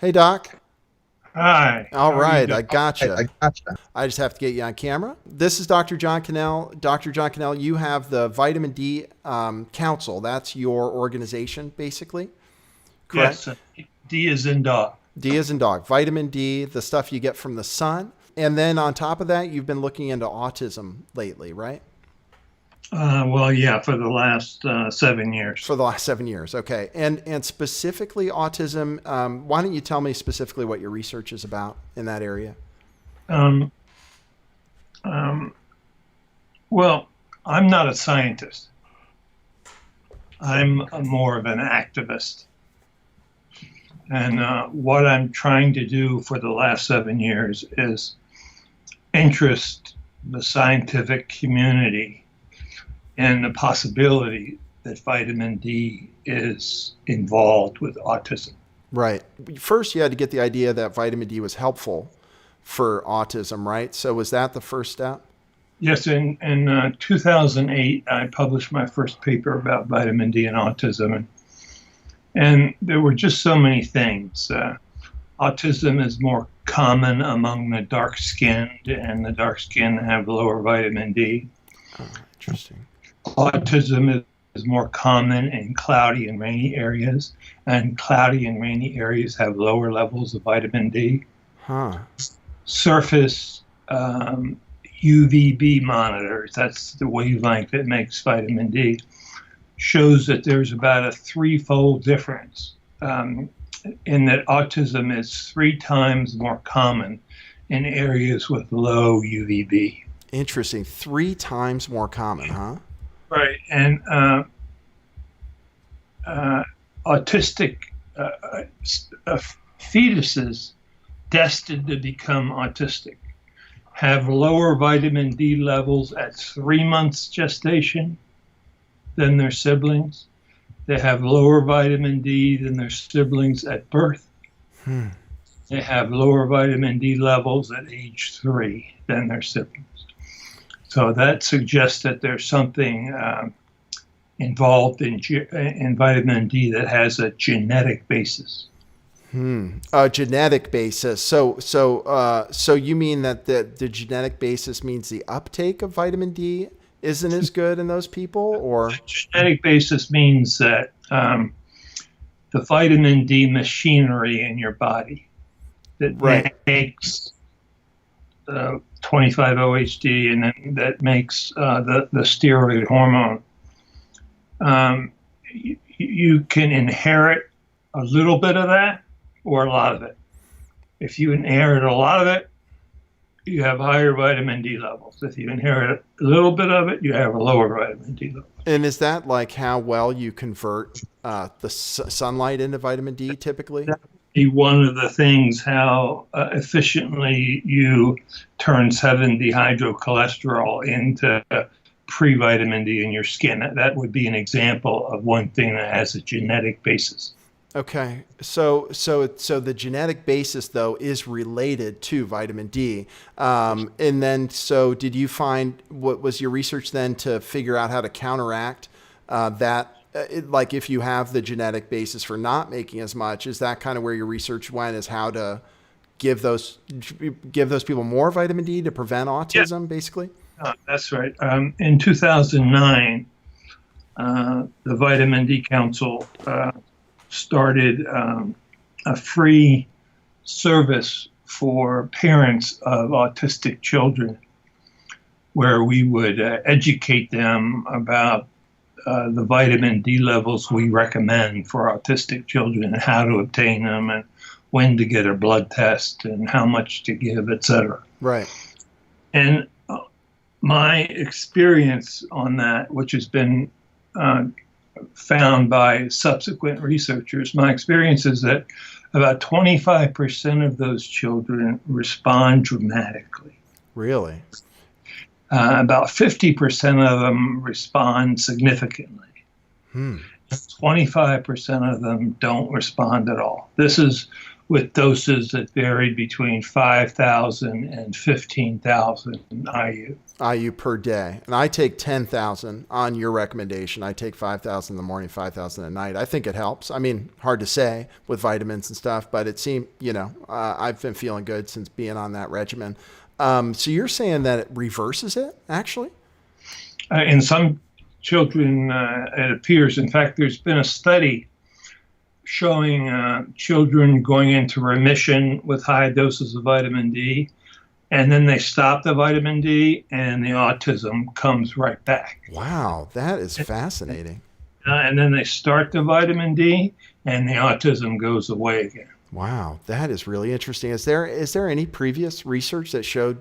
Hey, Doc. Hi, All how are you right, doing? I gotcha. I just have to get you on camera. This is Dr. John Cannell. Dr. John Cannell, you have the Vitamin D Council. That's your organization, basically, Yes, correct? D is in dog. D is in dog. Vitamin D, the stuff you get from the sun. And then on top of that, you've been looking into autism lately, right? Well, yeah, for the last 7 years. For the last 7 years. Okay. And specifically autism, why don't you tell me specifically what your research is about in that area? Um, um, well, I'm not a scientist. I'm more of an activist. And what I'm trying to do for the last 7 years is interest the scientific community in the possibility that vitamin D is involved with autism. Right. First, you had to get the idea that vitamin D was helpful for autism, right? So was that the first step? Yes, in 2008, I published my first paper about vitamin D and autism, and there were just so many things. Autism is more common among the dark skinned, and the dark skinned have lower vitamin D. Oh, interesting. Autism is more common in cloudy and rainy areas, and cloudy and rainy areas have lower levels of vitamin D. Huh. Surface UVB monitors, that's the wavelength that makes vitamin D, shows that there's about a threefold difference in that autism is 3 times more common in areas with low UVB. Interesting. 3 times more common, huh? Right, and autistic fetuses destined to become autistic have lower vitamin D levels at 3 months gestation than their siblings. They have lower vitamin D than their siblings at birth. Hmm. They have lower vitamin D levels at age 3 than their siblings. So that suggests that there's something involved in vitamin D that has a genetic basis. A genetic basis. So you mean that the genetic basis means the uptake of vitamin D isn't as good in those people, or? Genetic basis means that the vitamin D machinery in your body that Right. makes 25-OHD and then that makes the steroid hormone. You can inherit a little bit of that or a lot of it. If you inherit a lot of it, you have higher vitamin D levels. If you inherit a little bit of it, you have a lower vitamin D level. And is that like how well you convert the sunlight into vitamin D typically? That would be one of the things how efficiently you turn 7-dehydrocholesterol into pre-vitamin D in your skin. That would be an example of one thing that has a genetic basis. Okay. So the genetic basis though is related to vitamin D. And then, so did you find, what was your research then to figure out how to counteract that? Like if you have the genetic basis for not making as much, is that kind of where your research went, is how to give those people more vitamin D to prevent Yeah, autism, basically? that's right. In 2009, the Vitamin D Council started a free service for parents of autistic children where we would educate them about the vitamin D levels we recommend for autistic children and how to obtain them and when to get a blood test and how much to give, etc. Right. And my experience on that, which has been found by subsequent researchers, my experience is that about 25% of those children respond dramatically. Really? About 50% of them respond significantly. 25% of them don't respond at all. This is with doses that varied between 5,000 and 15,000 IU. IU per day. And I take 10,000 on your recommendation. I take 5,000 in the morning, 5,000 at night. I think it helps. I mean, hard to say with vitamins and stuff, but it seemed, I've been feeling good since being on that regimen. So you're saying that it reverses it, actually? In some children, it appears. In fact, there's been a study showing children going into remission with high doses of vitamin D, and then they stop the vitamin D, and the autism comes right back. Wow, that is fascinating. And then they start the vitamin D, and the autism goes away again. Wow, that is really interesting. Is there any previous research that showed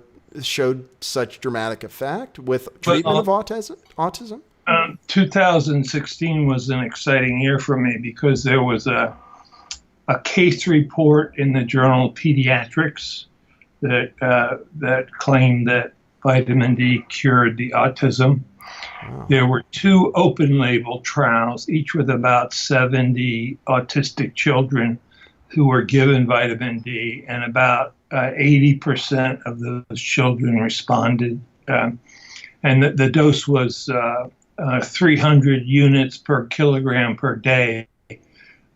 such dramatic effect with treatment of autism? 2016 was an exciting year for me because there was a case report in the journal Pediatrics that claimed that vitamin D cured the autism. Wow. There were 2 open label trials, each with about 70 autistic children who were given vitamin D, and about 80% of those children responded. And the dose was 300 units per kilogram per day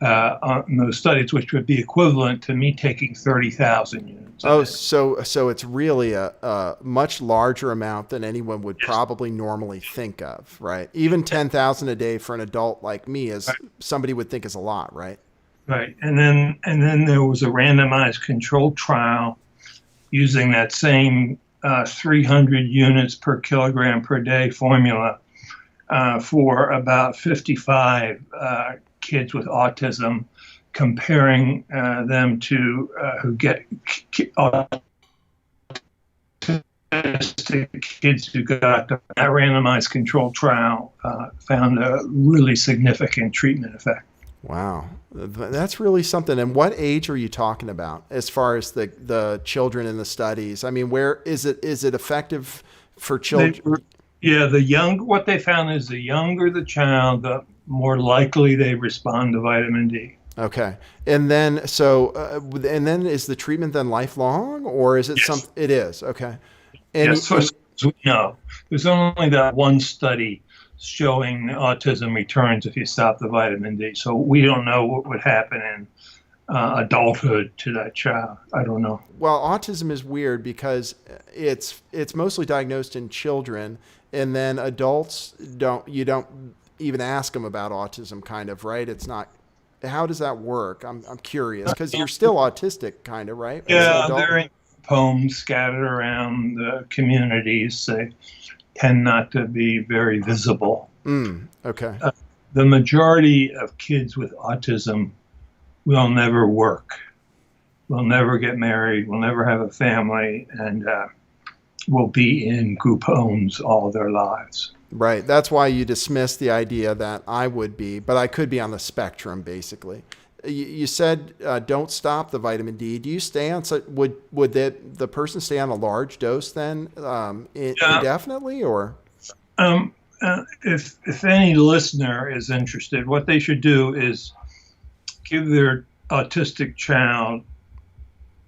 on those studies, which would be equivalent to me taking 30,000 units. So it's really a much larger amount than anyone would probably normally think of, right? Even 10,000 a day for an adult like me is somebody would think is a lot, right? Right, and then there was a randomized controlled trial using that same 300 units per kilogram per day formula for about 55 kids with autism, comparing them to who get autistic kids who got that randomized controlled trial found a really significant treatment effect. Wow, that's really something. And what age are you talking about as far as the children in the studies? I mean, where is it effective for children? What they found is the younger the child, the more likely they respond to vitamin D. Okay. And then, is the treatment then lifelong, or is it it is. Okay. And yes, no, there's only that one study showing autism returns if you stop the vitamin D. So we don't know what would happen in adulthood to that child. I don't know. Well, autism is weird because it's mostly diagnosed in children, and then adults you don't even ask them about autism, kind of, right? It's not. How does that work? I'm curious because you're still autistic, kind of, right? Yeah, there are poems scattered around the communities. They tend not to be very visible. Okay. The majority of kids with autism will never work, will never get married, will never have a family, and will be in group homes all their lives. Right. That's why you dismiss the idea that I would be, but I could be on the spectrum, basically. You said don't stop the vitamin D. Do you stay on? Would the person stay on a large dose then indefinitely, or? If any listener is interested, what they should do is give their autistic child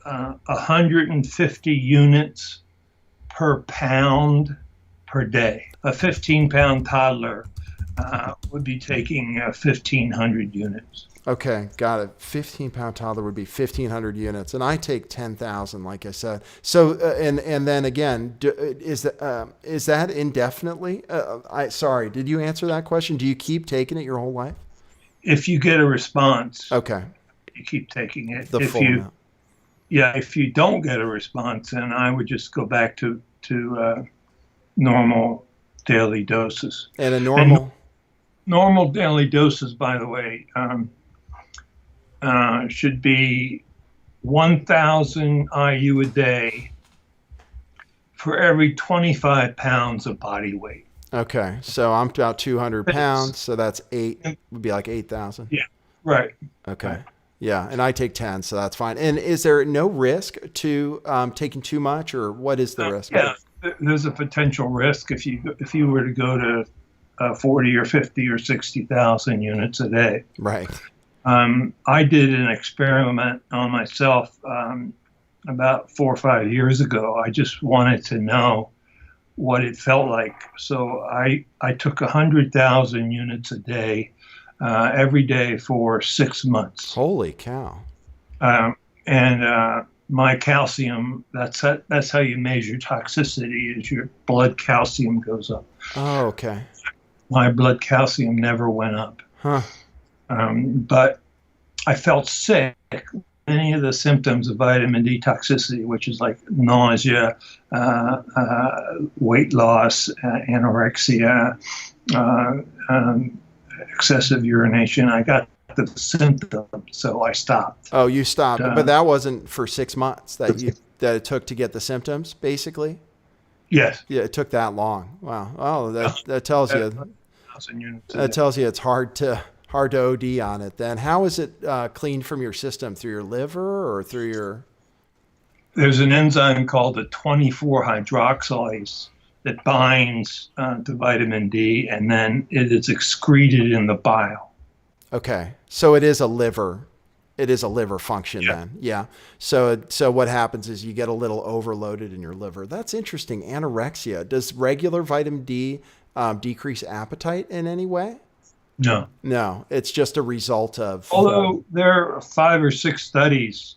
150 units per pound per day. A 15-pound toddler would be taking 1,500 units. Okay, got it. 15-pound toddler would be 1,500 units, and I take 10,000, like I said. So, and then again, is that indefinitely? Sorry, did you answer that question? Do you keep taking it your whole life? If you get a response, okay, you keep taking it. The full amount. Yeah, if you don't get a response, then I would just go back to normal daily doses. And a normal daily doses, by the way, should be 1,000 IU a day for every 25 pounds of body weight. Okay, so I'm about 200 pounds, so that's would be like 8,000. Yeah, right. Okay. Right. Yeah, and I take 10, so that's fine. And is there no risk to taking too much, or what is the risk? Yeah, there's a potential risk if you were to go to 40 or 50 or 60,000 units a day. Right. I did an experiment on myself about 4 or 5 years ago. I just wanted to know what it felt like. So I took 100,000 units a day, every day for 6 months. Holy cow. And my calcium, that's how you measure toxicity, is your blood calcium goes up. Oh, okay. My blood calcium never went up. Huh. But I felt sick. Many of the symptoms of vitamin D toxicity, which is like nausea, weight loss, anorexia, excessive urination. I got the symptoms, so I stopped. Oh, you stopped, but that wasn't for 6 months that it took to get the symptoms, basically. Yes. Yeah, it took that long. Wow. Oh, that tells you. 1,000 units. That tells you it's hard to OD on it. Then how is it cleaned from your system, through your liver or through your? There's an enzyme called the 24-hydroxylase that binds to vitamin D, and then it is excreted in the bile. Okay, so it is a liver. It is a liver function then. Yeah. So what happens is you get a little overloaded in your liver. That's interesting. Anorexia. Does regular vitamin D decrease appetite in any way? No. No, it's just a result of. Although there are 5 or 6 studies,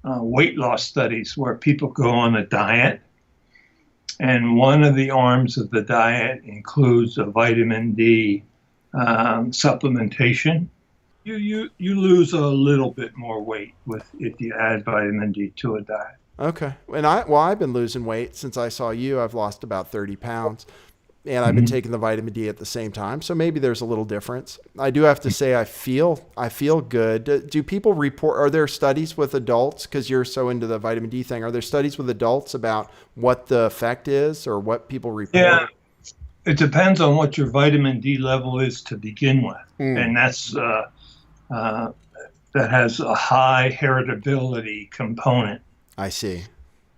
weight loss studies, where people go on a diet, and one of the arms of the diet includes a vitamin D supplementation. You lose a little bit more weight if you add vitamin D to a diet. Okay, and I've been losing weight since I saw you. I've lost about 30 pounds. And I've been taking the vitamin D at the same time. So maybe there's a little difference. I do have to say, I feel good. Do people report, are there studies with adults? Cause you're so into the vitamin D thing. Are there studies with adults about what the effect is or what people report? Yeah, it depends on what your vitamin D level is to begin with. And that's, that has a high heritability component. I see.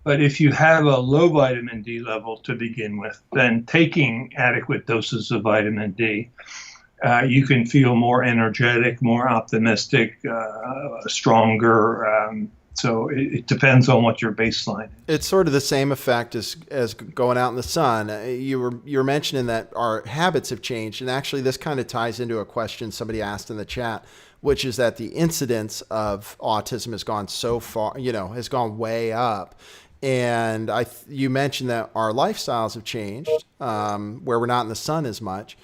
But if you have a low vitamin D level to begin with, then taking adequate doses of vitamin D, you can feel more energetic, more optimistic, stronger. So it depends on what your baseline is. It's sort of the same effect as going out in the sun. You were mentioning that our habits have changed, and actually this kind of ties into a question somebody asked in the chat, which is that the incidence of autism has gone so far, has gone way up. And you mentioned that our lifestyles have changed, where we're not in the sun as much.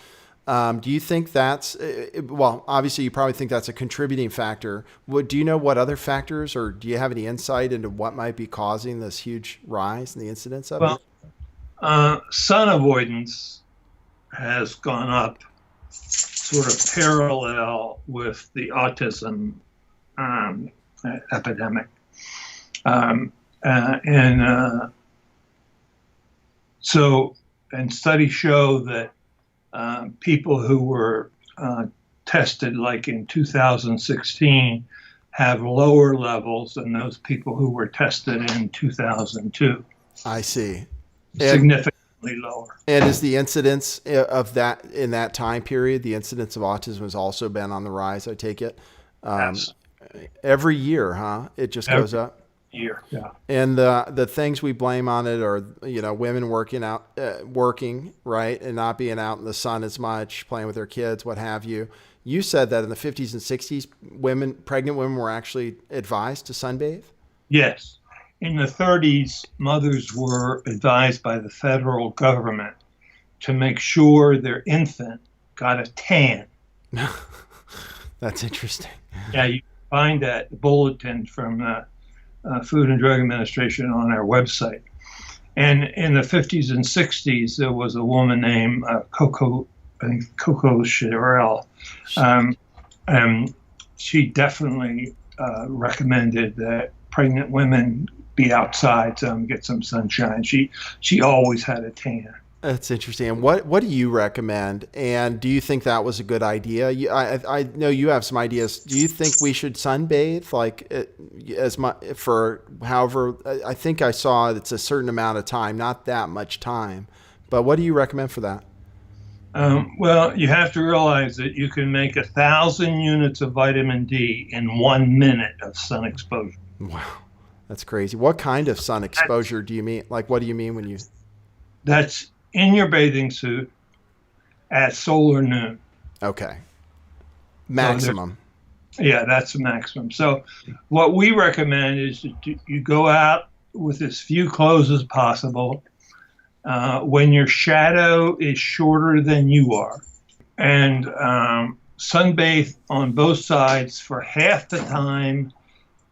Do you think that's, well, obviously you probably think that's a contributing factor. Do you know what other factors, or do you have any insight into what might be causing this huge rise in the incidence of it? Sun avoidance has gone up sort of parallel with the autism epidemic. And studies show that people who were tested, like in 2016, have lower levels than those people who were tested in 2002. I see. Significantly lower. And is the incidence of that in that time period, the incidence of autism has also been on the rise, I take it? Yes. Every year, huh? It just goes up? Year, yeah. And the things we blame on it are, women working, right, and not being out in the sun as much, playing with their kids, what have you. You said that in the 50s and 60s, pregnant women were actually advised to sunbathe? Yes. In the 30s, mothers were advised by the federal government to make sure their infant got a tan. That's interesting. Yeah, you find that bulletin from the Food and Drug Administration on our website. And in the 50s and 60s, there was a woman named Coco Chanel. She definitely recommended that pregnant women be outside, get some sunshine. She always had a tan. That's interesting. And what do you recommend? And do you think that was a good idea? I know you have some ideas. Do you think we should sunbathe, however? I think I saw it's a certain amount of time, not that much time. But what do you recommend for that? Well, you have to realize that you can make 1,000 units of vitamin D in 1 minute of sun exposure. Wow, that's crazy. What kind of sun That's, exposure do you mean? Like, what do you mean when you? that's in your bathing suit at solar noon. Okay, So maximum. yeah, that's the maximum. So what we recommend is that you go out with as few clothes as possible when your shadow is shorter than you are, and sunbathe on both sides for half the time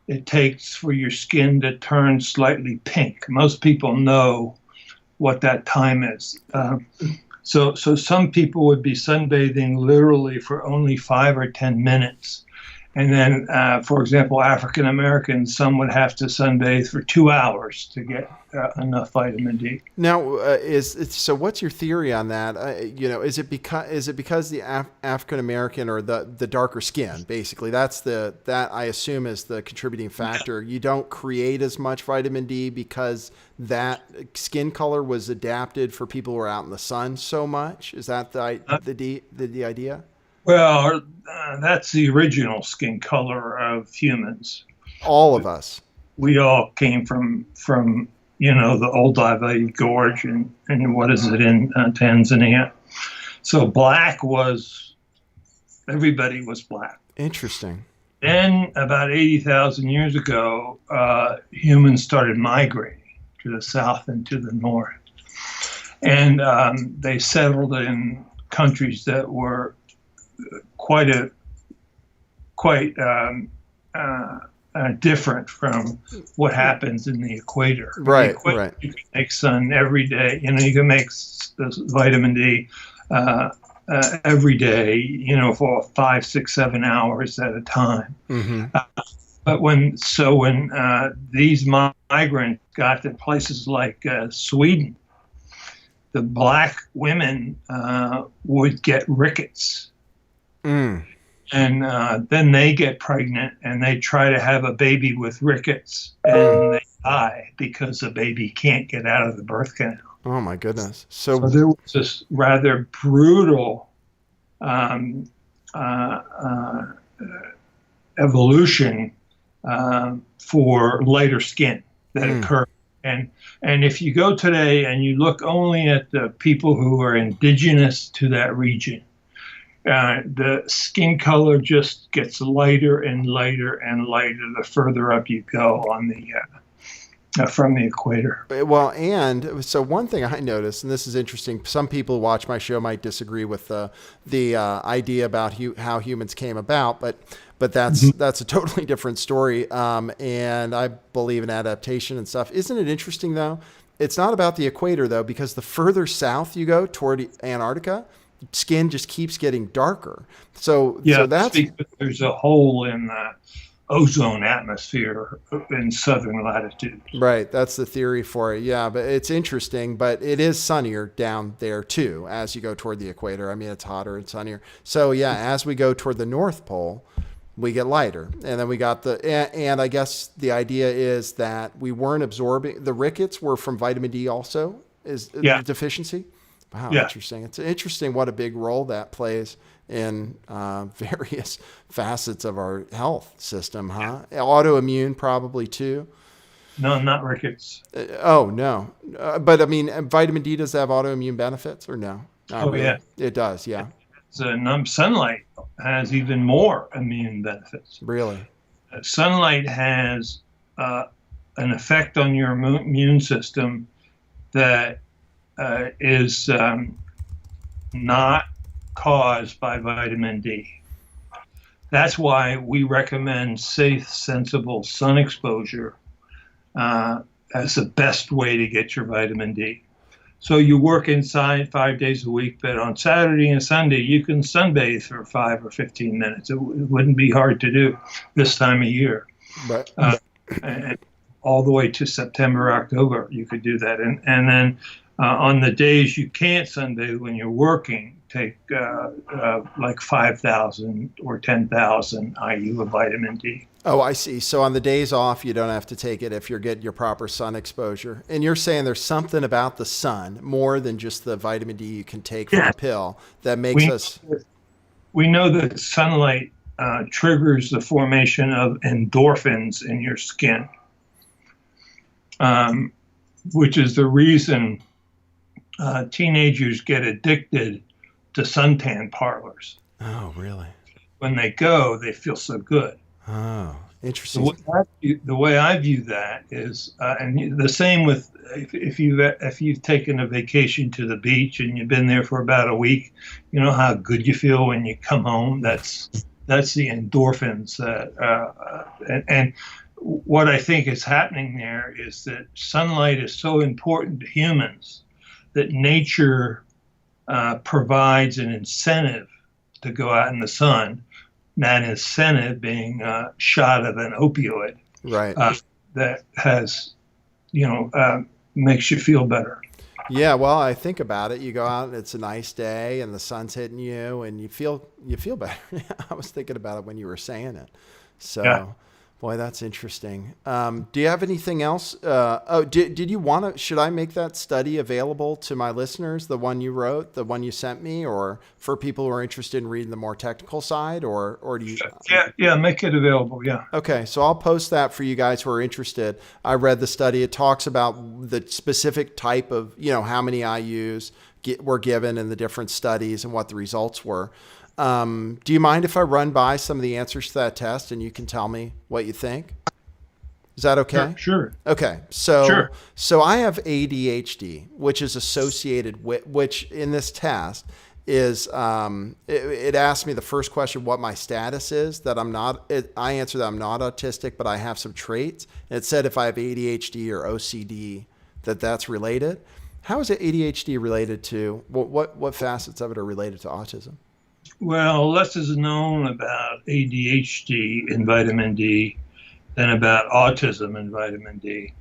it takes for your skin to turn slightly pink. Most people know what that time is. So some people would be sunbathing literally for only 5 or 10 minutes. And then, for example, African Americans, some would have to sunbathe for 2 hours to get enough vitamin D. Now, so? What's your theory on that? Is it because the African American or the darker skin, basically, that I assume is the contributing factor. You don't create as much vitamin D because that skin color was adapted for people who are out in the sun so much. Is that the idea? Well, that's the original skin color of humans. All of us. We all came from the old Davide Gorge and what is it in Tanzania. So black was everybody was black. Interesting. Then about 80,000 years ago, humans started migrating to the south and to the north, and they settled in countries that were quite different from what happens in the equator. Right, The equator, right. you can make sun every day. You can make vitamin D every day. For 5, 6, 7 hours at a time. Mm-hmm. But when these migrants got to places like Sweden, the black women would get rickets. Mm. And then they get pregnant and they try to have a baby with rickets and they die because the baby can't get out of the birth canal. Oh my goodness! So there was this rather brutal evolution for lighter skin that occurred. And if you go today and you look only at the people who are indigenous to that region, the skin color just gets lighter and lighter and lighter the further up you go on from the equator. Well, and so one thing I noticed, and this is interesting, some people who watch my show might disagree with the idea about how humans came about, but that's a totally different story. And I believe in adaptation and stuff. Isn't it interesting though? It's not about the equator though, because the further south you go toward Antarctica, skin just keeps getting darker. So that's because there's a hole in the ozone atmosphere in southern latitude. Right. That's the theory for it. Yeah, but it's interesting, but it is sunnier down there too as you go toward the equator. I mean, it's hotter and sunnier. So yeah, as we go toward the North Pole, we get lighter. And then we got and I guess the idea is that we weren't absorbing, the rickets were from vitamin D also, is the deficiency. Wow, Yeah. Interesting. It's interesting what a big role that plays in various facets of our health system, huh? Autoimmune probably too. No, not rickets. Oh, no. But I mean, vitamin D does have autoimmune benefits or no? Not really. Yeah. It does, yeah. So sunlight has even more immune benefits. Really? Sunlight has an effect on your immune system that is not caused by vitamin D. That's why we recommend safe, sensible sun exposure as the best way to get your vitamin D. So you work inside 5 days a week, but on Saturday and Sunday, you can sunbathe for 5 or 15 minutes. It wouldn't be hard to do this time of year. But And all the way to September, October, you could do that. And then on the days you can't sunbathe when you're working, take like 5,000 or 10,000 IU of vitamin D. Oh, I see. So on the days off, you don't have to take it if you're getting your proper sun exposure. And you're saying there's something about the sun more than just the vitamin D you can take from a pill that makes us. We know that sunlight triggers the formation of endorphins in your skin, which is the reason teenagers get addicted to suntan parlors. Oh, really? When they go, they feel so good. Oh, interesting. The way I view that is, and the same with if you've taken a vacation to the beach and you've been there for about a week, you know how good you feel when you come home. That's the endorphins. And what I think is happening there is that sunlight is so important to humans that nature provides an incentive to go out in the sun. That incentive being a shot of an opioid, right? That has, makes you feel better. Yeah, well, I think about it. You go out and it's a nice day and the sun's hitting you and you feel better. I was thinking about it when you were saying it. So, yeah. Boy, that's interesting. Do you have anything else? Did you want to, should I make that study available to my listeners, the one you wrote, the one you sent me, or for people who are interested in reading the more technical side, or do you? Yeah, make it available. Yeah. Okay. So I'll post that for you guys who are interested. I read the study. It talks about the specific type of, how many IUs were given in the different studies and what the results were. Do you mind if I run by some of the answers to that test and you can tell me what you think? Is that okay? Sure. Okay. So I have ADHD, which is associated with, which in this test is, it asked me the first question, what my status is, that I answered that I'm not autistic, but I have some traits. And it said if I have ADHD or OCD, that's related. How is it ADHD related to, what facets of it are related to autism? Well, less is known about ADHD and vitamin D than about autism and vitamin D.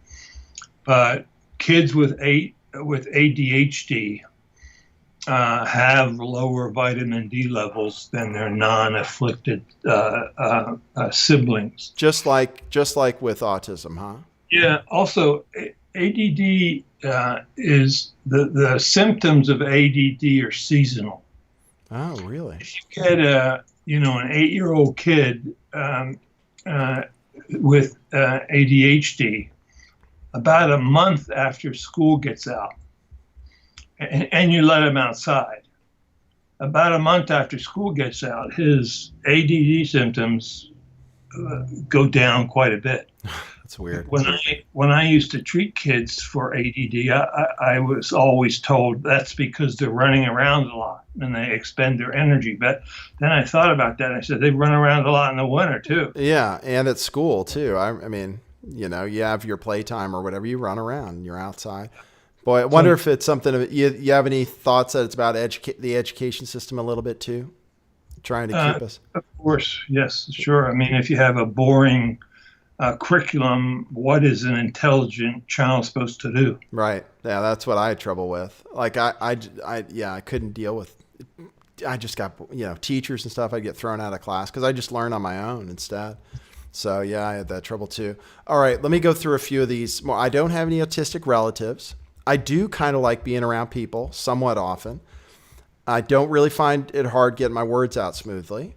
But kids with ADHD have lower vitamin D levels than their non-afflicted siblings. Just like with autism, huh? Yeah. Also, ADD is the symptoms of ADD are seasonal. Oh, really? If you get an 8-year-old kid with ADHD, about a month after school gets out, and you let him outside, about a month after school gets out, his ADD symptoms go down quite a bit. That's weird. When I used to treat kids for ADD, I was always told that's because they're running around a lot and they expend their energy. But then I thought about that. I said they run around a lot in the winter too. Yeah, and at school too. I mean, you have your playtime or whatever. You run around and you're outside. Boy, I wonder if it's something. You have any thoughts that it's about the education system a little bit too, trying to keep us? Of course, yes, sure. I mean, if you have a boring curriculum, what is an intelligent child supposed to do? Right. Yeah, that's what I had trouble with. Like I couldn't deal with. I just got teachers and stuff. I'd get thrown out of class because I just learned on my own instead. So yeah, I had that trouble too. All right, let me go through a few of these more. I don't have any autistic relatives. I do kind of like being around people somewhat often. I don't really find it hard getting my words out smoothly.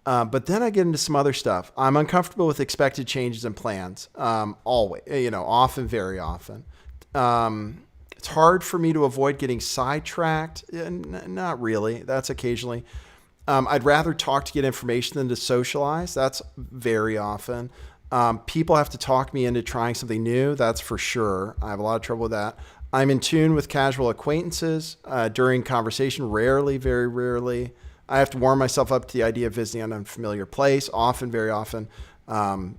But then I get into some other stuff. I'm uncomfortable with expected changes and plans. Always, often, very often. It's hard for me to avoid getting sidetracked. Not really. That's occasionally. I'd rather talk to get information than to socialize. That's very often. People have to talk me into trying something new. That's for sure. I have a lot of trouble with that. I'm in tune with casual acquaintances during conversation. Rarely, very rarely. I have to warm myself up to the idea of visiting an unfamiliar place, often, very often,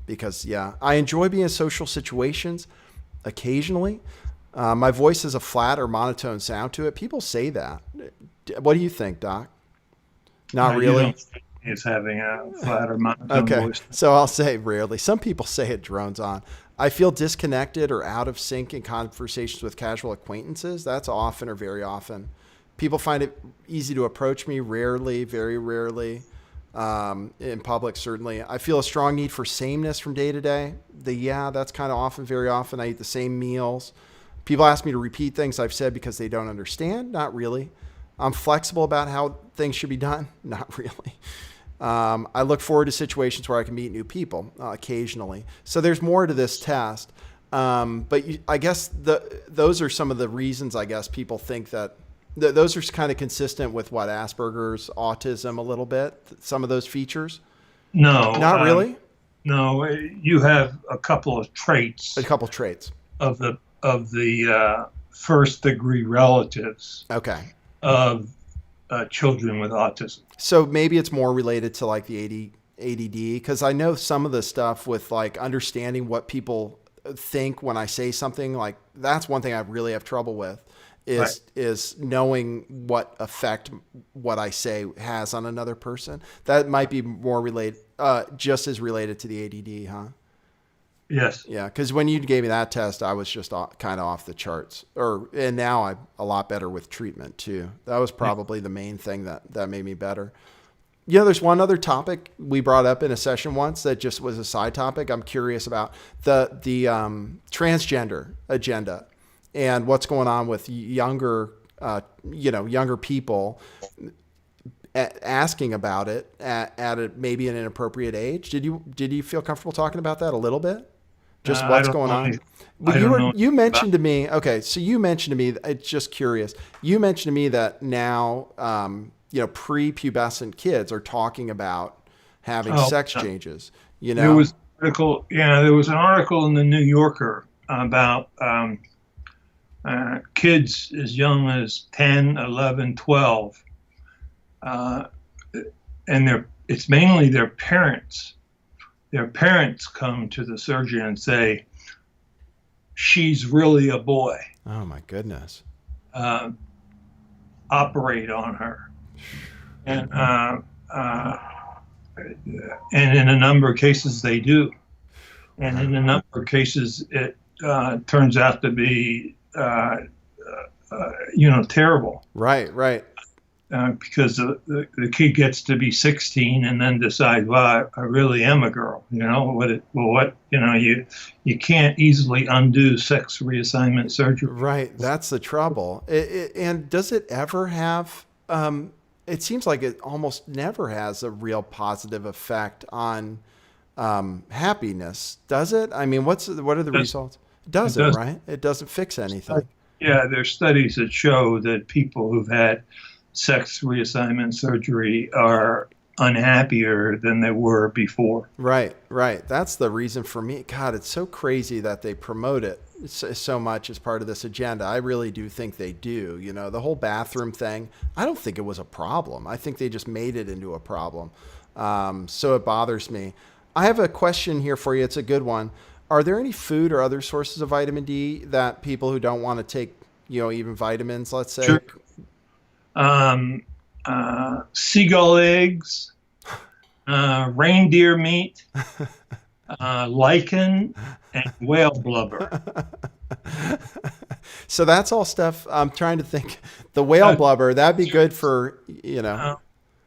because, I enjoy being in social situations occasionally. My voice has a flat or monotone sound to it. People say that. What do you think, Doc? Not really? It's having a flat or monotone voice. So I'll say rarely. Some people say it drones on. I feel disconnected or out of sync in conversations with casual acquaintances. That's often or very often. People find it easy to approach me. Rarely, very rarely. In public, certainly. I feel a strong need for sameness from day to day. That's kind of often, very often. I eat the same meals. People ask me to repeat things I've said because they don't understand. Not really. I'm flexible about how things should be done. Not really. I look forward to situations where I can meet new people occasionally. So there's more to this test. I guess those are some of the reasons, I guess, people think that those are kind of consistent with what Asperger's, autism a little bit, some of those features. No, not really. No, you have a couple of traits. A couple traits of the first degree relatives. Okay. Of children with autism. So maybe it's more related to like the ADD, because I know some of the stuff with like understanding what people think when I say something, like that's one thing I really have trouble with. Is knowing what effect what I say has on another person. That might be more related, just as related to the ADD, huh? Yes. Yeah, because when you gave me that test, I was just kind of off the charts. And now I'm a lot better with treatment too. That was probably the main thing that made me better. There's one other topic we brought up in a session once that just was a side topic. I'm curious about the transgender agenda. And what's going on with younger people asking about it at maybe an inappropriate age. Did you feel comfortable talking about that a little bit? Just what's going on? You mentioned to me. Okay, so you mentioned to me. It's just curious. You mentioned to me that now, prepubescent kids are talking about having sex changes. There was an article in the New Yorker about. Kids as young as 10, 11, 12, and it's mainly their parents. Their parents come to the surgeon and say, "She's really a boy." Oh my goodness! Operate on her, and in a number of cases they do, and in a number of cases it turns out to be. Terrible. Right. Because the kid gets to be 16 and then decide, well, I really am a girl. You can't easily undo sex reassignment surgery. Right. That's the trouble. And does it ever have? It seems like it almost never has a real positive effect on happiness. Does it? I mean, what are the results? It doesn't, right? It doesn't fix anything. Yeah, there's studies that show that people who've had sex reassignment surgery are unhappier than they were before. Right. That's the reason for me. God, it's so crazy that they promote it so much as part of this agenda. I really do think they do. The whole bathroom thing, I don't think it was a problem. I think they just made it into a problem. So it bothers me. I have a question here for you. It's a good one. Are there any food or other sources of vitamin D that people who don't want to take, even vitamins, let's say? Sure. Seagull eggs, reindeer meat, lichen, and whale blubber. So that's all stuff. I'm trying to think. The whale blubber, that'd be good for,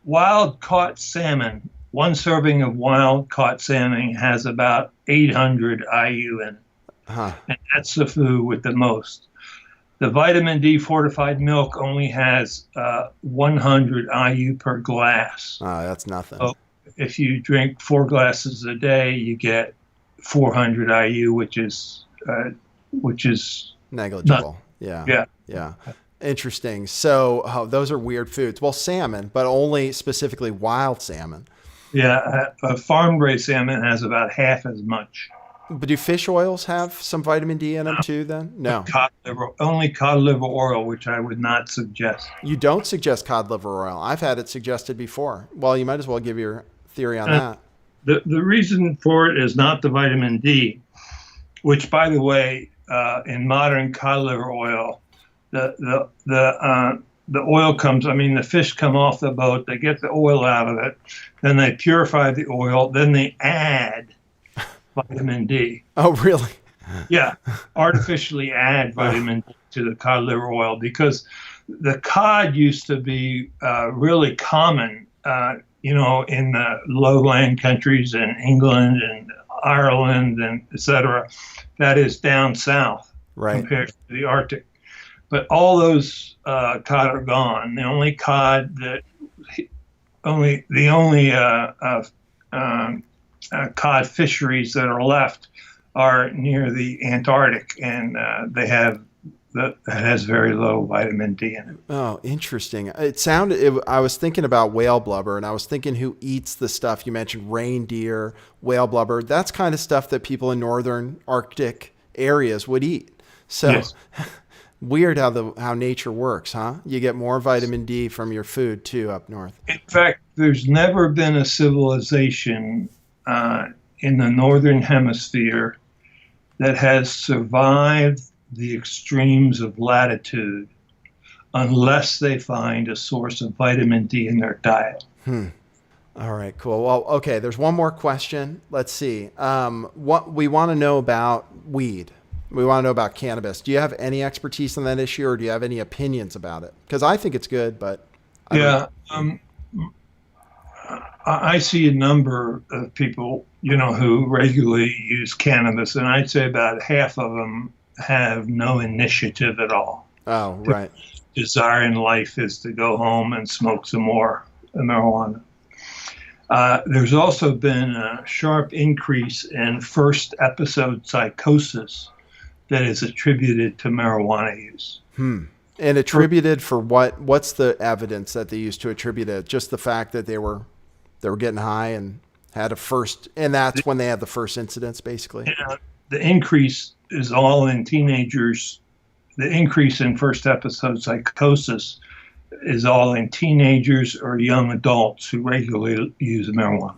wild caught salmon. One serving of wild caught salmon has about 800 IU in it. And that's the food with the most. The vitamin D fortified milk only has 100 IU per glass. That's nothing. So if you drink 4 glasses a day, you get 400 IU, which is negligible. Yeah. Interesting. So those are weird foods. Well, salmon, but only specifically wild salmon. Yeah, a farm-raised salmon has about half as much. But do fish oils have some vitamin D in them too then? No. Only cod liver oil, which I would not suggest. You don't suggest cod liver oil. I've had it suggested before. Well, you might as well give your theory on that. The reason for it is not the vitamin D, which, by the way, in modern cod liver oil, the oil comes, the fish come off the boat, they get the oil out of it, then they purify the oil, then they add vitamin D. Oh, really? Yeah, artificially add vitamin D to the cod liver oil because the cod used to be really common, in the lowland countries in England and Ireland and et cetera. That is down south Right. compared to the Arctic. But all those cod are gone. The only cod that the only cod fisheries that are left are near the Antarctic, and that has very low vitamin D in it. Oh, interesting. I was thinking about whale blubber, and I was thinking who eats the stuff you mentioned, reindeer, whale blubber. That's kind of stuff that people in northern Arctic areas would eat. So Yes. weird how nature works, huh? You get more vitamin D from your food too up north. In fact, there's never been a civilization in the northern hemisphere that has survived the extremes of latitude unless they find a source of vitamin D in their diet. All right, cool. Well, okay, there's one more question. Let's see. What we want to know about weed. We want to know about cannabis. Do you have any expertise on that issue, or do you have any opinions about it? Because I think it's good, but I see a number of people, who regularly use cannabis, and I'd say about half of them have no initiative at all. Oh, right. Their desire in life is to go home and smoke some more marijuana. There's also been a sharp increase in first episode psychosis that is attributed to marijuana use. And attributed for what? What's the evidence that they used to attribute it? Just the fact that they were getting high and had a first, and that's when they had the first incidents, basically. The increase is all in teenagers. The increase in first episode psychosis is all in teenagers or young adults who regularly use marijuana.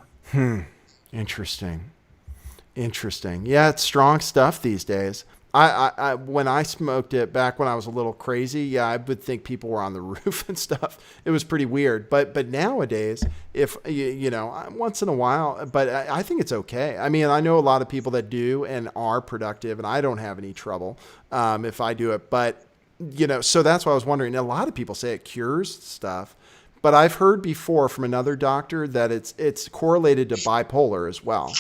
Interesting. Yeah, it's strong stuff these days. I when I smoked it back when I was a little crazy, yeah, I would think people were on the roof and stuff. It was pretty weird. But nowadays, if once in a while, but I think it's okay. I mean, I know a lot of people that do and are productive, and I don't have any trouble if I do it. But so that's why I was wondering. A lot of people say it cures stuff, but I've heard before from another doctor that it's correlated to bipolar as well.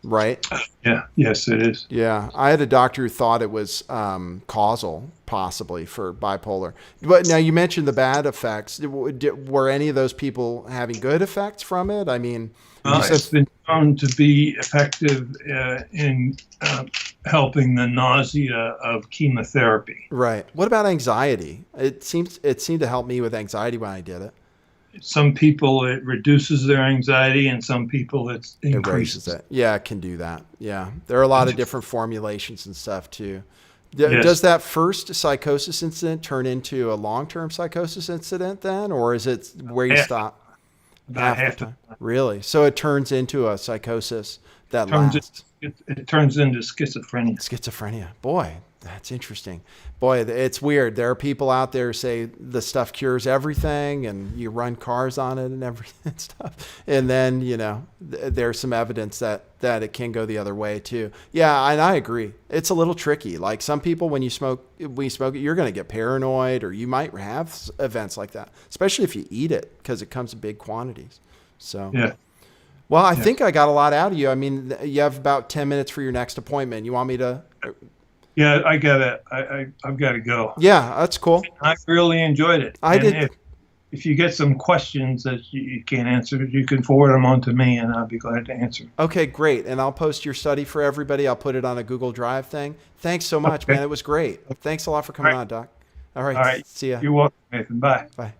Right? Yeah. Yes, it is. Yeah. I had a doctor who thought it was causal, possibly, for bipolar. But now you mentioned the bad effects. Were any of those people having good effects from it? I mean, it's been shown to be effective in helping the nausea of chemotherapy. Right. What about anxiety? It seemed to help me with anxiety when I did it. Some people it reduces their anxiety, and some people it increases it. Yeah, it can do that. Yeah, there are a lot of different formulations and stuff too. Yes. Does that first psychosis incident turn into a long-term psychosis incident then, or is it where you stop? About half the time. Really? So it turns into a psychosis that lasts. It turns into schizophrenia. Schizophrenia. Boy, that's interesting. Boy, it's weird. There are people out there who say the stuff cures everything and you run cars on it and everything and stuff. And then, there's some evidence that it can go the other way too. Yeah, and I agree. It's a little tricky. Like some people, when you smoke it, you're going to get paranoid, or you might have events like that, especially if you eat it because it comes in big quantities. So, yeah. Well, I think I got a lot out of you. I mean, you have about 10 minutes for your next appointment. You want me to? Yeah, I've got to go. Yeah, that's cool. I really enjoyed it. I did. If you get some questions that you can't answer, you can forward them on to me, and I'll be glad to answer. Okay, great. And I'll post your study for everybody. I'll put it on a Google Drive thing. Thanks so much, man. It was great. Thanks a lot for coming on, Doc. All right. All right. See ya. You're welcome, Nathan. Bye. Bye.